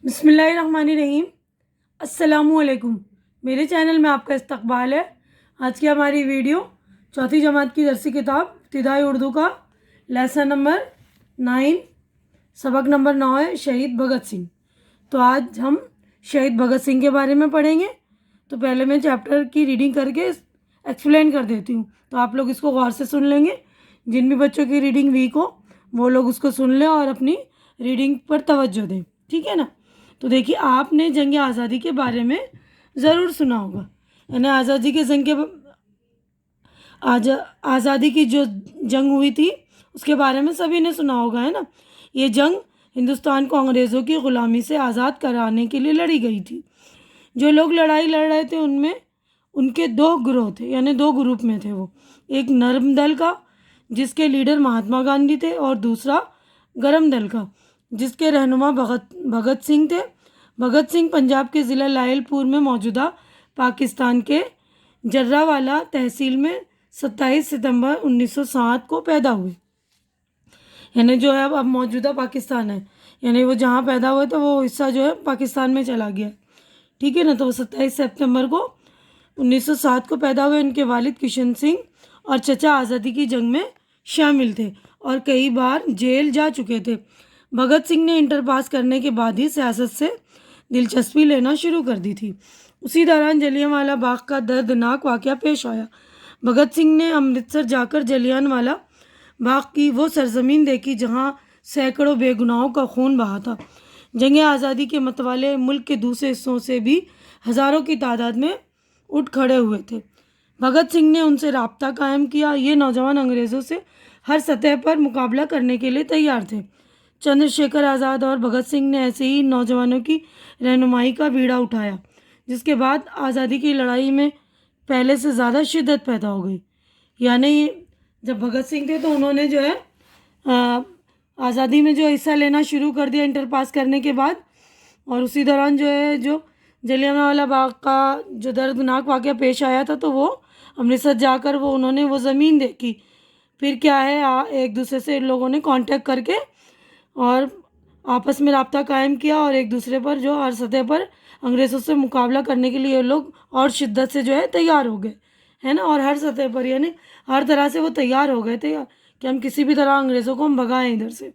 بسم اللہ الرحمن الرحیم۔ السلام علیکم۔ میرے چینل میں آپ کا استقبال ہے۔ آج کی ہماری ویڈیو چوتھی جماعت کی درسی کتاب ابتدائی اردو کا لیسن نمبر 9 سبق نمبر 9 ہے شہید بھگت سنگھ۔ تو آج ہم شہید بھگت سنگھ کے بارے میں پڑھیں گے۔ تو پہلے میں چیپٹر کی ریڈنگ کر کے ایکسپلین کر دیتی ہوں، تو آپ لوگ اس کو غور سے سن لیں گے۔ جن بھی بچوں کی ریڈنگ ویک ہو وہ لوگ اس کو سن لیں اور اپنی ریڈنگ پر توجہ دیں، ٹھیک ہے نا؟ تو دیکھیے، آپ نے جنگ آزادی کے بارے میں ضرور سنا ہوگا، یعنی آزادی کی جو جنگ ہوئی تھی اس کے بارے میں سبھی نے سنا ہوگا، ہے نا؟ یہ جنگ ہندوستان کو انگریزوں کی غلامی سے آزاد کرانے کے لیے لڑی گئی تھی۔ جو لوگ لڑائی لڑ رہے تھے ان میں ان کے دو گروہ تھے، یعنی دو گروپ میں تھے وہ۔ ایک نرم دل کا جس کے لیڈر مہاتما گاندھی تھے، اور دوسرا گرم دل کا جس کے رہنما بھگت سنگھ تھے۔ بھگت سنگھ پنجاب کے ضلع لائل پور میں موجودہ پاکستان کے جرانوالہ تحصیل میں 27 ستمبر 1907 کو پیدا ہوئے، یعنی جو ہے اب موجودہ پاکستان ہے، یعنی وہ جہاں پیدا ہوئے تو وہ حصہ جو ہے پاکستان میں چلا گیا، ٹھیک ہے نا؟ تو وہ 27 ستمبر کو 1907 کو پیدا ہوئے۔ ان کے والد کشن سنگھ اور چچا آزادی کی جنگ میں شامل تھے اور کئی بار جیل جا چکے تھے۔ بھگت سنگھ نے انٹر پاس کرنے کے بعد ہی سیاست سے دلچسپی لینا شروع کر دی تھی۔ اسی دوران جلیانوالہ باغ کا دردناک واقعہ پیش آیا۔ بھگت سنگھ نے امرتسر جا کر جلیانوالہ باغ کی وہ سرزمین دیکھی جہاں سینکڑوں بے گناہوں کا خون بہا تھا۔ جنگ آزادی کے متوالے ملک کے دوسرے حصوں سے بھی ہزاروں کی تعداد میں اٹھ کھڑے ہوئے تھے۔ بھگت سنگھ نے ان سے رابطہ قائم کیا۔ یہ نوجوان انگریزوں سے ہر سطح پر مقابلہ کرنے کے لیے تیار تھے۔ چندر شیکھر آزاد اور بھگت سنگھ نے ایسے ہی نوجوانوں کی رہنمائی کا بیڑا اٹھایا، جس کے بعد آزادی کی لڑائی میں پہلے سے زیادہ شدت پیدا ہو گئی۔ یعنی جب بھگت سنگھ تھے تو انہوں نے جو ہے آزادی میں جو حصہ لینا شروع کر دیا انٹر پاس کرنے کے بعد، اور اسی دوران جو ہے جو جلیانوالہ باغ کا جو دردناک واقعہ پیش آیا تھا تو وہ امرتسر جا کر انہوں نے وہ زمین دیکھی۔ پھر کیا ہے، ایک دوسرے سے لوگوں نے کانٹیکٹ کر کے اور آپس میں رابطہ قائم کیا، اور ایک دوسرے پر جو ہر سطح پر انگریزوں سے مقابلہ کرنے کے لیے لوگ اور شدت سے جو ہے تیار ہو گئے، ہے نا؟ اور ہر سطح پر یعنی ہر طرح سے وہ تیار ہو گئے تھے کہ ہم کسی بھی طرح انگریزوں کو ہم بھگائیں ادھر سے۔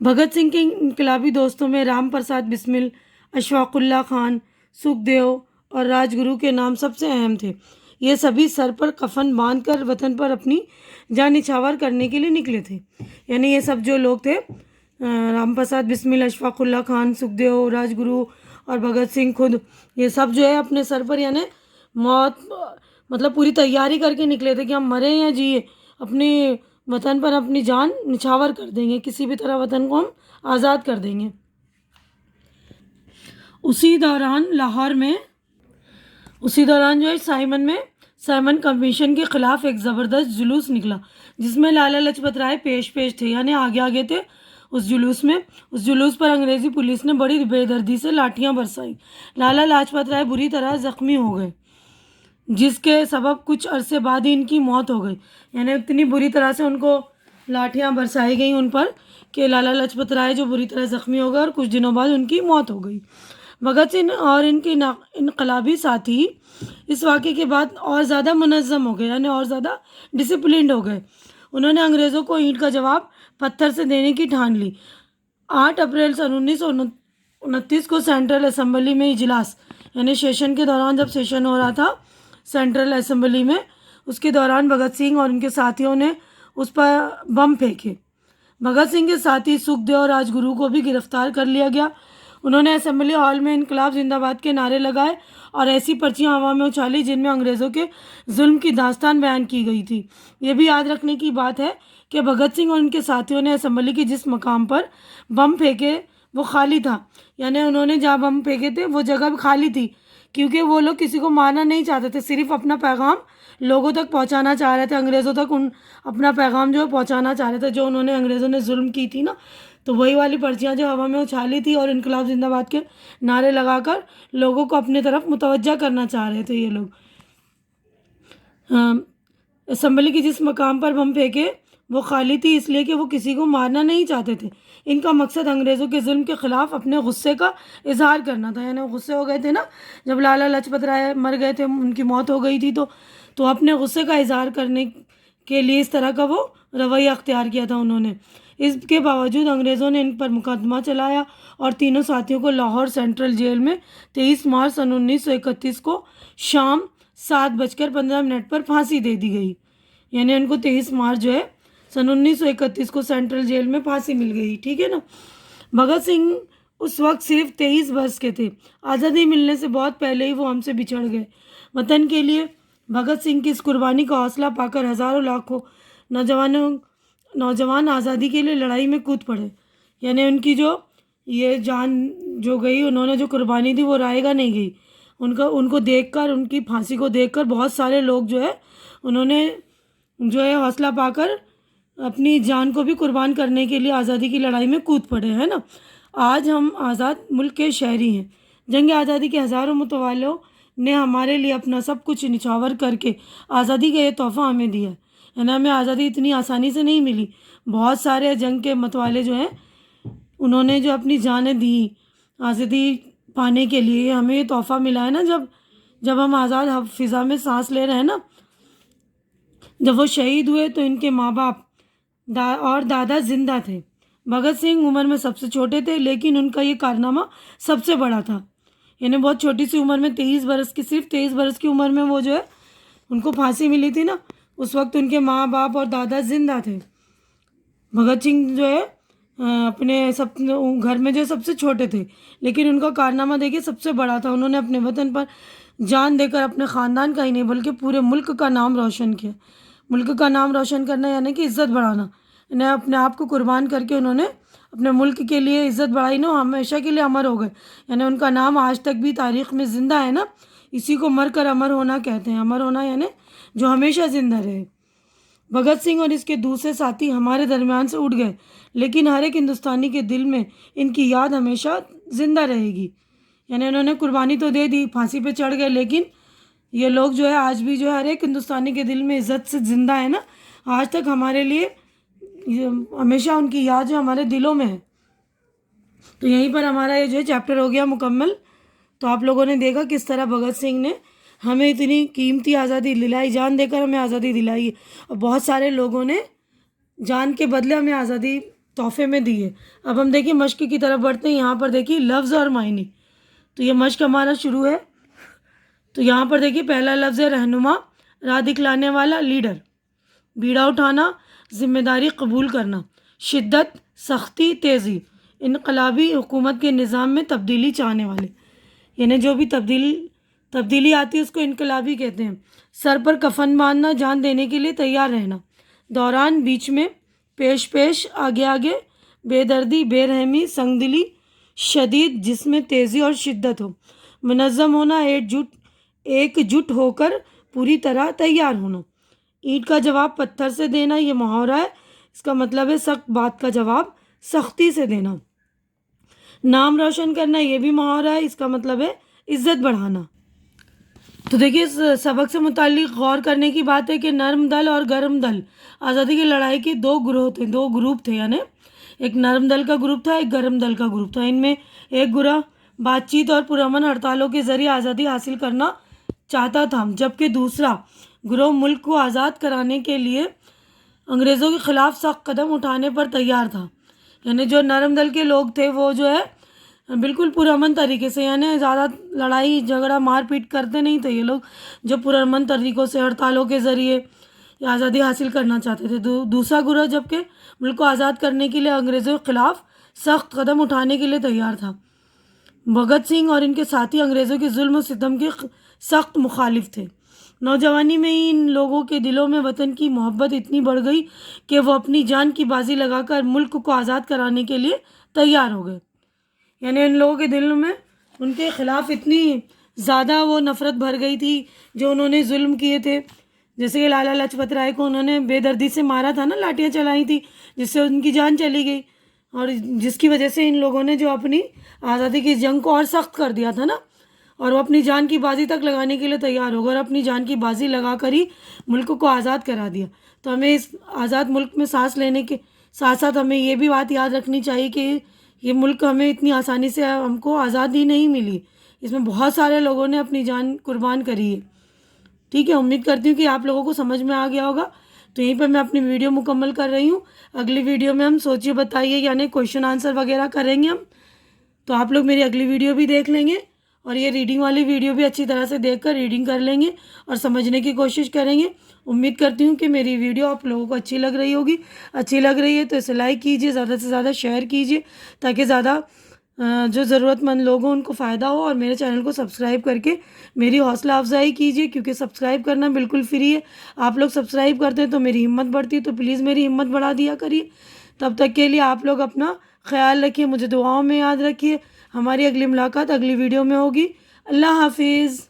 بھگت سنگھ کے انقلابی دوستوں میں رام پرساد بسمل، اشفاق اللہ خان، سکھ دیو اور راج گرو کے نام سب سے اہم تھے۔ یہ سبھی سر پر کفن باندھ کر وطن پر اپنی جان نچھاور کرنے کے لیے نکلے تھے۔ یعنی یہ سب جو لوگ تھے، رام پرساد بسمل، اشفاق اللہ خان، سکھ دیو، راج گرو اور بھگت سنگھ خود، یہ سب جو ہے اپنے سر پر یعنی موت مطلب پوری تیاری کر کے نکلے تھے کہ ہم مریں یا جیے اپنے وطن پر اپنی جان نچھاور کر دیں گے، کسی بھی طرح وطن کو ہم آزاد کر دیں گے۔ اسی دوران جو ہے سائمن کمیشن کے خلاف ایک زبردست جلوس نکلا جس میں لالا لاجپت رائے پیش تھے، یعنی آگے تھے اس جلوس پر انگریزی پولیس نے بڑی بے دردی سے لاٹھیاں برسائیں۔ لالا لاجپت رائے بری طرح زخمی ہو گئے، جس کے سبب کچھ عرصے بعد ہی ان کی موت ہو گئی۔ یعنی اتنی بری طرح سے ان کو لاٹھیاں برسائی گئیں ان پر کہ لالا لاجپت رائے جو بری طرح زخمی ہو گئے اور کچھ دنوں بعد ان کی موت ہو گئی۔ بھگت سنگھ اور ان کے انقلابی ساتھی اس واقعے کے بعد اور زیادہ منظم ہو گئے، یعنی اور زیادہ ڈسپلنڈ ہو گئے۔ انہوں نے انگریزوں کو اینٹ کا جواب پتھر سے دینے کی ٹھان لی۔ 8 اپریل سن 1929 کو سینٹرل اسمبلی میں اجلاس، یعنی سیشن کے دوران جب سیشن ہو رہا تھا سینٹرل اسمبلی میں، اس کے دوران بھگت سنگھ اور ان کے ساتھیوں نے اس پر بم پھینکے۔ بھگت سنگھ کے ساتھی سکھ دیو اور راج گرو کو بھی گرفتار کر لیا گیا۔ انہوں نے اسمبلی ہال میں انقلاب زندہ باد کے نعرے لگائے اور ایسی پرچیاں ہوا میں اچھالی جن میں انگریزوں کے ظلم کی داستان بیان کی گئی تھی۔ یہ بھی یاد رکھنے کی بات ہے کہ بھگت سنگھ اور ان کے ساتھیوں نے اسمبلی کے جس مقام پر بم پھینکے وہ خالی تھا، یعنی انہوں نے جہاں بم پھینکے تھے وہ جگہ بھی خالی تھی، کیونکہ وہ لوگ کسی کو مارنا نہیں چاہتے تھے، صرف اپنا پیغام لوگوں تک پہنچانا چاہ رہے تھے، انگریزوں تک اپنا پیغام جو ہے پہنچانا چاہ رہے تھے۔ جو انگریزوں نے ظلم کی تھی نا، تو وہی والی پرچیاں جو ہوا میں اچھالی تھی اور انقلاب زندہ باد کے نعرے لگا کر لوگوں کو اپنے طرف متوجہ کرنا چاہ رہے تھے یہ لوگ۔ اسمبلی کے جس مقام پر بم پھینکے وہ خالی تھی اس لیے کہ وہ کسی کو مارنا نہیں چاہتے تھے. ان کا مقصد انگریزوں کے ظلم کے خلاف اپنے غصے کا اظہار کرنا تھا. یعنی وہ غصے ہو گئے تھے نا جب لالا لاجپت رائے مر گئے تھے, ان کی موت ہو گئی تھی, تو اپنے غصے کا اظہار کرنے کے لیے اس طرح کا وہ رویہ اختیار کیا تھا انہوں نے. اس کے باوجود انگریزوں نے ان پر مقدمہ چلایا اور تینوں ساتھیوں کو لاہور سینٹرل جیل میں 23 مارچ سن 1931 کو شام 7:15 پر پھانسی دے دی گئی. یعنی ان کو 23 مارچ جو ہے سن 1931 کو سینٹرل جیل میں پھانسی مل گئی. ٹھیک ہے نا. بھگت سنگھ اس وقت صرف 23 برس کے تھے. آزادی ملنے سے بہت پہلے ہی وہ ہم سے بچھڑ گئے. وطن کے لیے بھگت سنگھ کی اس قربانی کا حوصلہ پا کر ہزاروں لاکھوں نوجوان آزادی کے لیے لڑائی میں کود پڑے. یعنی ان کی جو یہ جان جو گئی, انہوں نے جو قربانی دی وہ رائے گا نہیں گئی. ان کو دیکھ کر, ان کی پھانسی کو دیکھ کر بہت سارے لوگ جو ہے انہوں نے جو ہے حوصلہ پا کر اپنی جان کو بھی قربان کرنے کے لیے آزادی کی لڑائی میں کود پڑے ہیں نا. آج ہم آزاد ملک کے شہری ہیں. جنگ آزادی کے ہزاروں متوالوں نے ہمارے لیے اپنا سب کچھ نچھاور کر کے آزادی کا یہ تحفہ ہمیں دیا ہے. یعنی ہمیں آزادی اتنی آسانی سے نہیں ملی. بہت سارے جنگ کے متوالے جو ہیں انہوں نے جو اپنی جانیں دی آزادی پانے کے لیے. ہمیں یہ تحفہ ملا ہے نا جب ہم آزاد فضا میں سانس لے رہے ہیں نا. جب وہ شہید ہوئے تو ان کے ماں باپ اور دادا زندہ تھے. بھگت سنگھ عمر میں سب سے چھوٹے تھے لیکن ان کا یہ کارنامہ سب سے بڑا تھا. یعنی بہت چھوٹی سی عمر میں صرف 23 برس کی عمر میں وہ جو ہے ان کو پھانسی ملی تھی نا. اس وقت ان کے ماں باپ اور دادا زندہ تھے. بھگت سنگھ جو ہے اپنے گھر میں جو سب سے چھوٹے تھے لیکن ان کا کارنامہ دیکھیے سب سے بڑا تھا. انہوں نے اپنے وطن پر جان دے کر اپنے خاندان کا ہی نہیں بلکہ پورے ملک کا نام روشن کیا. ملک کا نام روشن کرنا یعنی کہ عزت بڑھانا. انہیں اپنے آپ کو قربان کر کے انہوں نے اپنے ملک کے لیے عزت بڑھائی نا. ہمیشہ کے لیے امر ہو گئے. یعنی ان کا نام آج تک بھی تاریخ میں زندہ ہے نا. اسی کو مر کر امر ہونا کہتے ہیں. امر ہونا یعنی جو ہمیشہ زندہ رہے. بھگت سنگھ اور اس کے دوسرے ساتھی ہمارے درمیان سے اٹھ گئے لیکن ہر ایک ہندوستانی کے دل میں ان کی یاد ہمیشہ زندہ رہے گی. یعنی انہوں نے قربانی تو دے دی, پھانسی پہ چڑھ گئے, لیکن یہ لوگ جو ہے آج بھی جو ہے ہر ایک ہندوستانی کے دل میں عزت سے زندہ ہے نا. آج تک ہمارے لیے ہمیشہ ان کی یاد جو ہمارے دلوں میں ہے. تو یہیں پر ہمارا یہ جو ہے چیپٹر ہو گیا مکمل. تو آپ لوگوں نے دیکھا کس طرح بھگت سنگھ نے ہمیں اتنی قیمتی آزادی دلائی, جان دے کر ہمیں آزادی دلائی ہے. اور بہت سارے لوگوں نے جان کے بدلے ہمیں آزادی تحفے میں دی ہے. اب ہم دیکھیے مشق کی طرف بڑھتے ہیں. یہاں پر دیکھیے لفظ اور معنی. تو یہ مشق ہمارا شروع ہے. تو یہاں پر دیکھیے پہلا لفظ ہے رہنما, راہ دکھلانے والا, لیڈر. بیڑا اٹھانا, ذمہ داری قبول کرنا. شدت, سختی, تیزی. انقلابی حکومت کے نظام میں تبدیلی چاہنے والے. یعنی جو بھی تبدیلی آتی ہے اس کو انقلابی کہتے ہیں. سر پر کفن باندھنا, جان دینے کے لیے تیار رہنا. دوران, بیچ میں, پیش, آگے, بے دردی, بے رحمی, سنگ دلی, شدید, جس میں تیزی اور شدت ہو. منظم ہونا, ایک جٹ ہو کر پوری طرح تیار ہونا. اینٹ کا جواب پتھر سے دینا, یہ محاورہ ہے. اس کا مطلب ہے سخت بات کا جواب سختی سے دینا. نام روشن کرنا, یہ بھی محاورہ ہے. اس کا مطلب ہے عزت بڑھانا. تو دیکھیے اس سبق سے متعلق غور کرنے کی بات ہے کہ نرم دل اور گرم دل آزادی کی لڑائی کے دو گروپ تھے. یعنی ایک نرم دل کا گروپ تھا, ایک گرم دل کا گروپ تھا. ان میں ایک گروہ بات چیت اور پرامن ہڑتالوں کے ذریعے آزادی حاصل کرنا چاہتا تھا, جبکہ دوسرا گروہ ملک کو آزاد کرانے کے لیے انگریزوں کے خلاف سخت قدم اٹھانے پر تیار تھا. یعنی جو نرم دل کے لوگ تھے وہ جو ہے بالکل پرامن طریقے سے, یعنی زیادہ لڑائی جھگڑا مار پیٹ کرتے نہیں تھے. یہ لوگ جو پرامن طریقوں سے ہڑتالوں کے ذریعے آزادی حاصل کرنا چاہتے تھے. دوسرا گروہ جبکہ ملک کو آزاد کرنے کے لیے انگریزوں کے خلاف سخت قدم اٹھانے کے لیے تیار تھا. بھگت سنگھ اور ان کے ساتھی انگریزوں کے ظلم و ستم کے سخت مخالف تھے. نوجوانی میں ہی ان لوگوں کے دلوں میں وطن کی محبت اتنی بڑھ گئی کہ وہ اپنی جان کی بازی لگا کر ملک کو آزاد کرانے کے لیے تیار ہو گئے. یعنی ان لوگوں کے دلوں میں ان کے خلاف اتنی زیادہ وہ نفرت بھر گئی تھی جو انہوں نے ظلم کیے تھے. جیسے کہ لالا لاجپت رائے کو انہوں نے بے دردی سے مارا تھا نا, لاٹیاں چلائی تھی جس سے ان کی جان چلی گئی, اور جس کی وجہ سے ان لوگوں نے جو اپنی آزادی کی جنگ کو اور سخت کر دیا تھا نا. اور وہ اپنی جان کی بازی تک لگانے کے لیے تیار ہو گیا اور اپنی جان کی بازی لگا کر ہی ملک کو آزاد کرا دیا. تو ہمیں اس آزاد ملک میں سانس لینے کے ساتھ ساتھ ہمیں یہ بھی بات یاد رکھنی چاہیے کہ یہ ملک ہمیں اتنی آسانی سے ہم کو آزادی نہیں ملی، اس میں بہت سارے لوگوں نے اپنی جان قربان کری ہے. ٹھیک ہے، امید کرتی ہوں کہ آپ لوگوں کو سمجھ میں آ گیا ہوگا. تو یہیں پہ میں اپنی ویڈیو مکمل کر رہی ہوں. اگلی ویڈیو میں ہم سوچیے بتائیے یعنی کویشچن آنسر وغیرہ کریں گے ہم. تو آپ لوگ میری اگلی ویڈیو بھی دیکھ لیں گے اور یہ ریڈنگ والی ویڈیو بھی اچھی طرح سے دیکھ کر ریڈنگ کر لیں گے اور سمجھنے کی کوشش کریں گے. امید کرتی ہوں کہ میری ویڈیو آپ لوگوں کو اچھی لگ رہی ہوگی. اچھی لگ رہی ہے تو اسے لائک کیجیے، زیادہ سے زیادہ شیئر کیجیے تاکہ زیادہ جو ضرورت مند لوگ ہوں ان کو فائدہ ہو. اور میرے چینل کو سبسکرائب کر کے میری حوصلہ افزائی کیجیے کیونکہ سبسکرائب کرنا بالکل فری ہے. آپ لوگ سبسکرائب کرتے ہیں تو میری ہمت بڑھتی ہے، تو پلیز میری ہمت بڑھا دیا کریے. تب تک کے لیے آپ لوگ اپنا خیال رکھیے، مجھے دعاؤں میں یاد رکھیے. ہماری اگلی ملاقات اگلی ویڈیو میں ہوگی. اللہ حافظ.